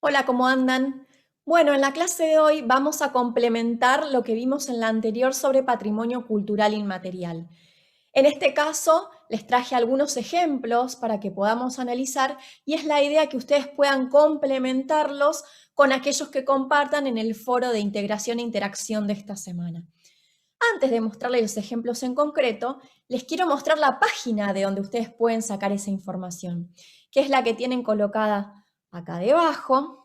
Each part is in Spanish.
Hola, ¿cómo andan? Bueno, en la clase de hoy vamos a complementar lo que vimos en la anterior sobre patrimonio cultural inmaterial. En este caso, les traje algunos ejemplos para que podamos analizar y es la idea que ustedes puedan complementarlos con aquellos que compartan en el foro de integración e interacción de esta semana. Antes de mostrarles los ejemplos en concreto, les quiero mostrar la página de donde ustedes pueden sacar esa información, que es la que tienen colocada acá debajo.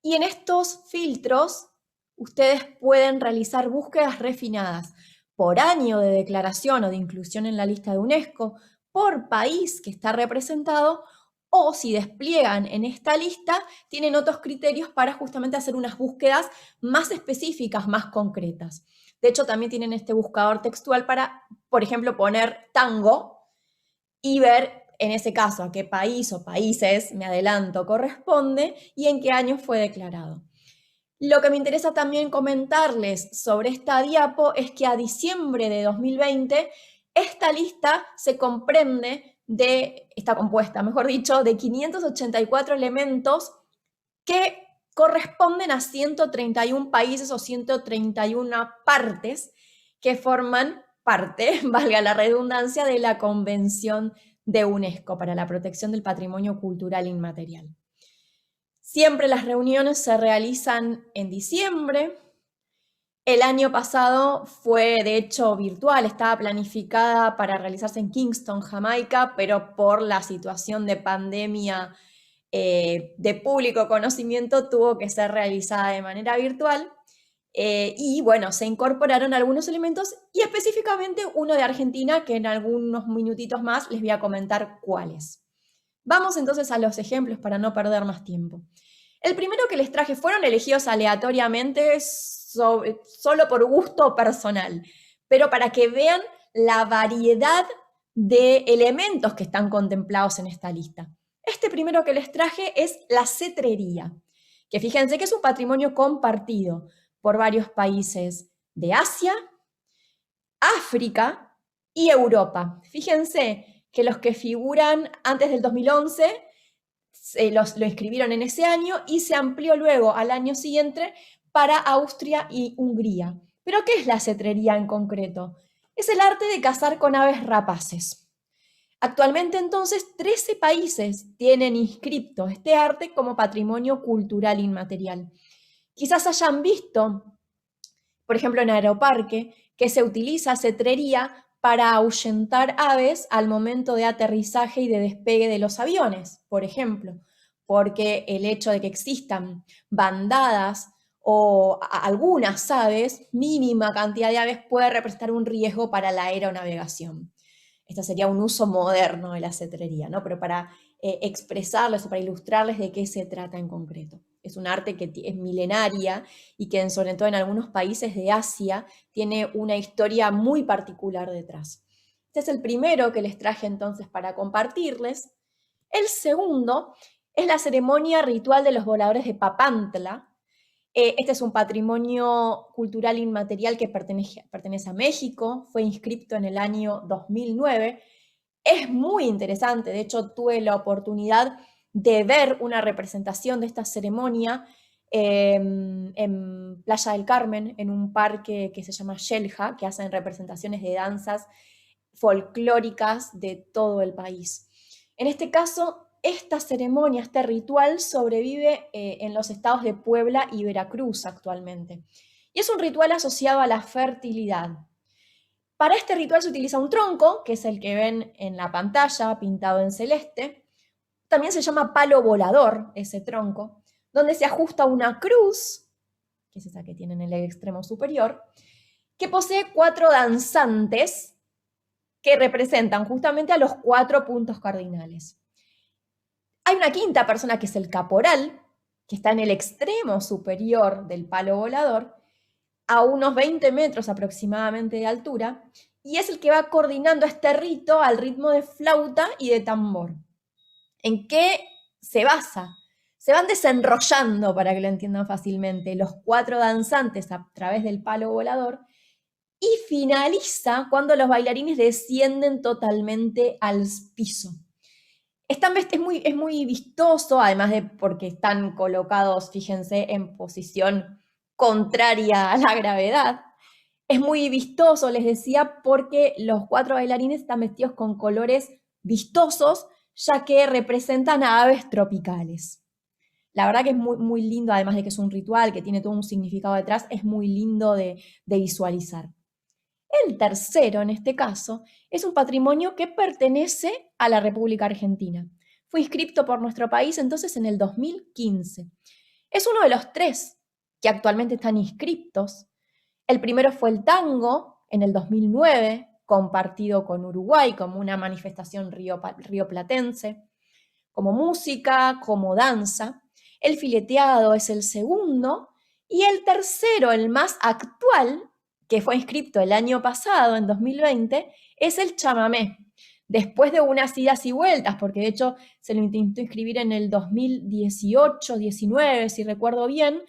Y en estos filtros, ustedes pueden realizar búsquedas refinadas por año de declaración o de inclusión en la lista de UNESCO, por país que está representado, o si despliegan en esta lista, tienen otros criterios para justamente hacer unas búsquedas más específicas, más concretas. De hecho, también tienen este buscador textual para, por ejemplo, poner tango y ver en ese caso a qué país o países, me adelanto, corresponde y en qué año fue declarado. Lo que me interesa también comentarles sobre esta diapo es que a diciembre de 2020 esta lista se comprende está compuesta, mejor dicho, de 584 elementos que corresponden a 131 países o 131 partes que forman parte, valga la redundancia, de la Convención de UNESCO para la protección del patrimonio cultural inmaterial. Siempre las reuniones se realizan en diciembre. El año pasado fue, de hecho, virtual, estaba planificada para realizarse en Kingston, Jamaica, pero por la situación de pandemia de público conocimiento tuvo que ser realizada de manera virtual. Y bueno, se incorporaron algunos elementos y específicamente uno de Argentina, que en algunos minutitos más les voy a comentar cuáles. Vamos entonces a los ejemplos para no perder más tiempo. El primero que les traje fueron elegidos aleatoriamente solo por gusto personal, pero para que vean la variedad de elementos que están contemplados en esta lista. Este primero que les traje es la cetrería, que fíjense que es un patrimonio compartido por varios países de Asia, África y Europa. Fíjense que los que figuran antes del 2011 lo inscribieron en ese año y se amplió luego al año siguiente para Austria y Hungría. ¿Pero qué es la cetrería en concreto? Es el arte de cazar con aves rapaces. Actualmente entonces 13 países tienen inscripto este arte como patrimonio cultural inmaterial. Quizás hayan visto, por ejemplo en Aeroparque, que se utiliza cetrería para ahuyentar aves al momento de aterrizaje y de despegue de los aviones, por ejemplo, porque el hecho de que existan bandadas o algunas aves, mínima cantidad de aves, puede representar un riesgo para la aeronavegación. Este sería un uso moderno de la cetrería, ¿no? Pero para expresarles o para ilustrarles de qué se trata en concreto. Es un arte que es milenaria y que sobre todo en algunos países de Asia tiene una historia muy particular detrás. Este es el primero que les traje entonces para compartirles. El segundo es la ceremonia ritual de los voladores de Papantla. Este es un patrimonio cultural inmaterial que pertenece a México, fue inscripto en el año 2009. Es muy interesante, de hecho tuve la oportunidad de ver una representación de esta ceremonia en Playa del Carmen, en un parque que se llama Xelha, que hacen representaciones de danzas folclóricas de todo el país. En este caso, esta ceremonia, este ritual sobrevive en los estados de Puebla y Veracruz actualmente. Y es un ritual asociado a la fertilidad. Para este ritual se utiliza un tronco, que es el que ven en la pantalla, pintado en celeste. También se llama palo volador, ese tronco, donde se ajusta una cruz, que es esa que tiene en el extremo superior, que posee 4 danzantes que representan justamente a los 4 puntos cardinales. Hay una quinta persona que es el caporal, que está en el extremo superior del palo volador, a unos 20 metros aproximadamente de altura, y es el que va coordinando este rito al ritmo de flauta y de tambor. ¿En qué se basa? Se van desenrollando, para que lo entiendan fácilmente, los 4 danzantes a través del palo volador y finaliza cuando los bailarines descienden totalmente al piso. Es muy vistoso, además de porque están colocados, fíjense, en posición contraria a la gravedad. Es muy vistoso, les decía, porque los 4 bailarines están vestidos con colores vistosos, ya que representan a aves tropicales. La verdad que es muy, muy lindo, además de que es un ritual, que tiene todo un significado detrás, es muy lindo de visualizar. El tercero, en este caso, es un patrimonio que pertenece a la República Argentina. Fue inscripto por nuestro país entonces en el 2015. Es uno de los 3 que actualmente están inscriptos. El primero fue el tango en el 2009, compartido con Uruguay como una manifestación rioplatense, como música, como danza. El fileteado es el segundo. Y el tercero, el más actual, que fue inscripto el año pasado, en 2020, es el chamamé. Después de unas idas y vueltas, porque de hecho se lo intentó inscribir en el 2018-19, si recuerdo bien,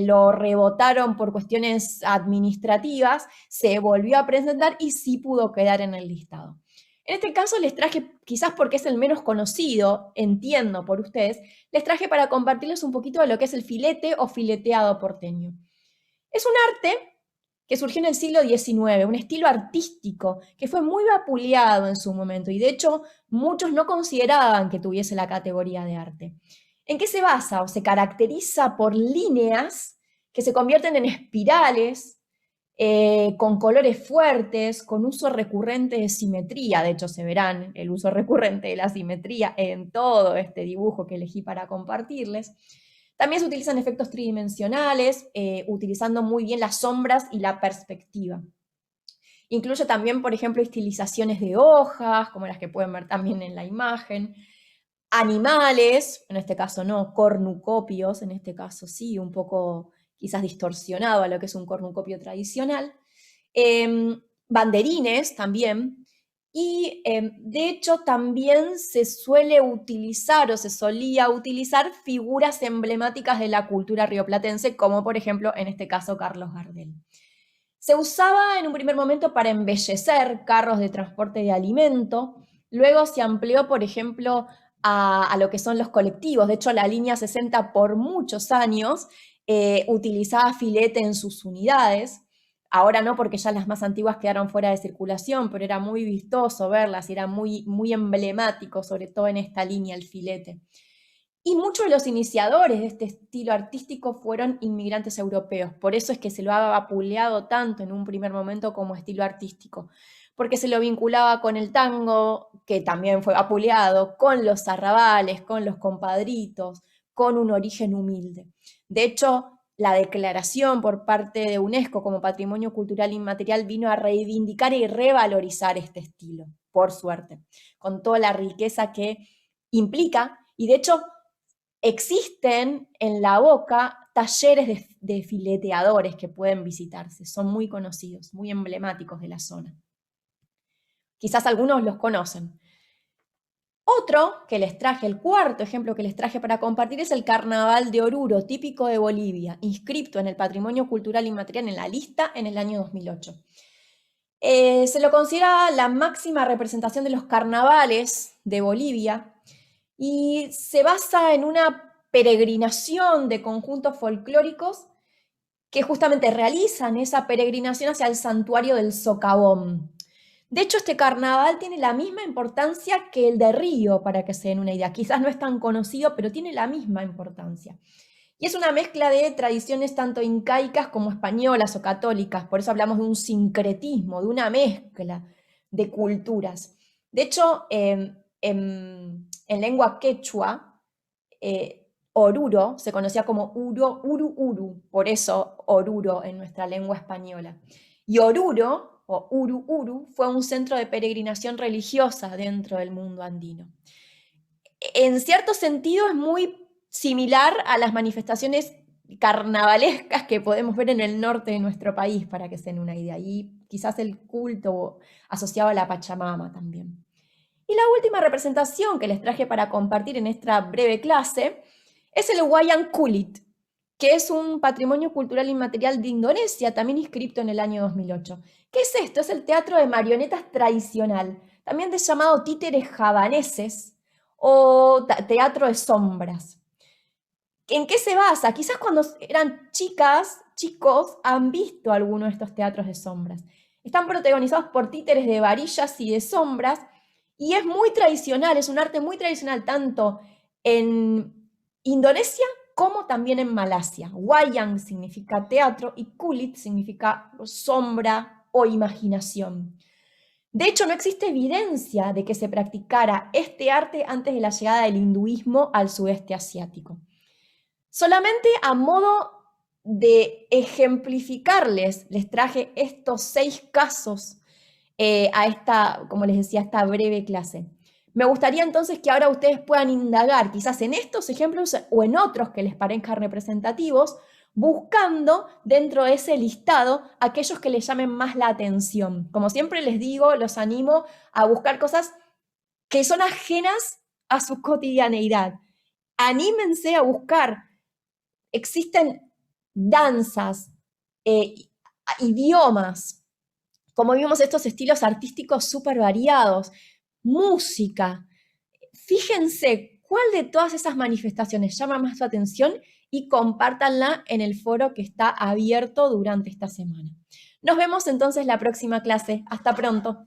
lo rebotaron por cuestiones administrativas, se volvió a presentar y sí pudo quedar en el listado. En este caso les traje, quizás porque es el menos conocido, entiendo por ustedes, les traje para compartirles un poquito de lo que es el filete o fileteado porteño. Es un arte que surgió en el siglo XIX, un estilo artístico que fue muy vapuleado en su momento y de hecho muchos no consideraban que tuviese la categoría de arte. ¿En qué se basa? O se caracteriza por líneas que se convierten en espirales, con colores fuertes, con uso recurrente de simetría. De hecho, se verán el uso recurrente de la simetría en todo este dibujo que elegí para compartirles. También se utilizan efectos tridimensionales, utilizando muy bien las sombras y la perspectiva. Incluye también, por ejemplo, estilizaciones de hojas, como las que pueden ver también en la imagen. Animales, en este caso no, cornucopios, en este caso sí, un poco quizás distorsionado a lo que es un cornucopio tradicional. Banderines también. Y de hecho también se suele utilizar o se solía utilizar figuras emblemáticas de la cultura rioplatense, como por ejemplo en este caso Carlos Gardel. Se usaba en un primer momento para embellecer carros de transporte de alimento, luego se amplió, por ejemplo, a lo que son los colectivos. De hecho, la línea 60 por muchos años utilizaba filete en sus unidades. Ahora no, porque ya las más antiguas quedaron fuera de circulación, pero era muy vistoso verlas y era muy, muy emblemático, sobre todo en esta línea, el filete. Y muchos de los iniciadores de este estilo artístico fueron inmigrantes europeos. Por eso es que se lo ha vapuleado tanto en un primer momento como estilo artístico, porque se lo vinculaba con el tango, que también fue vapuleado, con los arrabales, con los compadritos, con un origen humilde. De hecho, la declaración por parte de UNESCO como Patrimonio Cultural Inmaterial vino a reivindicar y revalorizar este estilo, por suerte, con toda la riqueza que implica, y de hecho existen en La Boca talleres de fileteadores que pueden visitarse, son muy conocidos, muy emblemáticos de la zona. Quizás algunos los conocen. Otro que les traje, el cuarto ejemplo que les traje para compartir es el Carnaval de Oruro, típico de Bolivia, inscripto en el Patrimonio Cultural Inmaterial en la lista en el año 2008. Se lo considera la máxima representación de los carnavales de Bolivia y se basa en una peregrinación de conjuntos folclóricos que justamente realizan esa peregrinación hacia el santuario del Socavón. De hecho, este carnaval tiene la misma importancia que el de Río, para que se den una idea. Quizás no es tan conocido, pero tiene la misma importancia. Y es una mezcla de tradiciones tanto incaicas como españolas o católicas, por eso hablamos de un sincretismo, de una mezcla de culturas. De hecho, en lengua quechua, Oruro se conocía como Uru, por eso Oruro en nuestra lengua española. Y Oruro, o Uru, fue un centro de peregrinación religiosa dentro del mundo andino. En cierto sentido es muy similar a las manifestaciones carnavalescas que podemos ver en el norte de nuestro país, para que se den una idea, y quizás el culto asociado a la Pachamama también. Y la última representación que les traje para compartir en esta breve clase es el Wayang Kulit, que es un patrimonio cultural inmaterial de Indonesia, también inscrito en el año 2008. ¿Qué es esto? Es el teatro de marionetas tradicional, también llamado títeres javaneses o teatro de sombras. ¿En qué se basa? Quizás cuando eran chicas, chicos, han visto alguno de estos teatros de sombras. Están protagonizados por títeres de varillas y de sombras, y es muy tradicional, es un arte muy tradicional tanto en Indonesia como también en Malasia. Wayang significa teatro y kulit significa sombra o imaginación. De hecho, no existe evidencia de que se practicara este arte antes de la llegada del hinduismo al sudeste asiático. Solamente a modo de ejemplificarles, les traje estos 6 casos a esta, como les decía, esta breve clase. Me gustaría entonces que ahora ustedes puedan indagar quizás en estos ejemplos o en otros que les parezcan representativos, buscando dentro de ese listado aquellos que les llamen más la atención. Como siempre les digo, los animo a buscar cosas que son ajenas a su cotidianeidad. Anímense a buscar. Existen danzas, idiomas, como vimos estos estilos artísticos súper variados, música. Fíjense cuál de todas esas manifestaciones llama más su atención y compártanla en el foro que está abierto durante esta semana. Nos vemos entonces la próxima clase. Hasta pronto.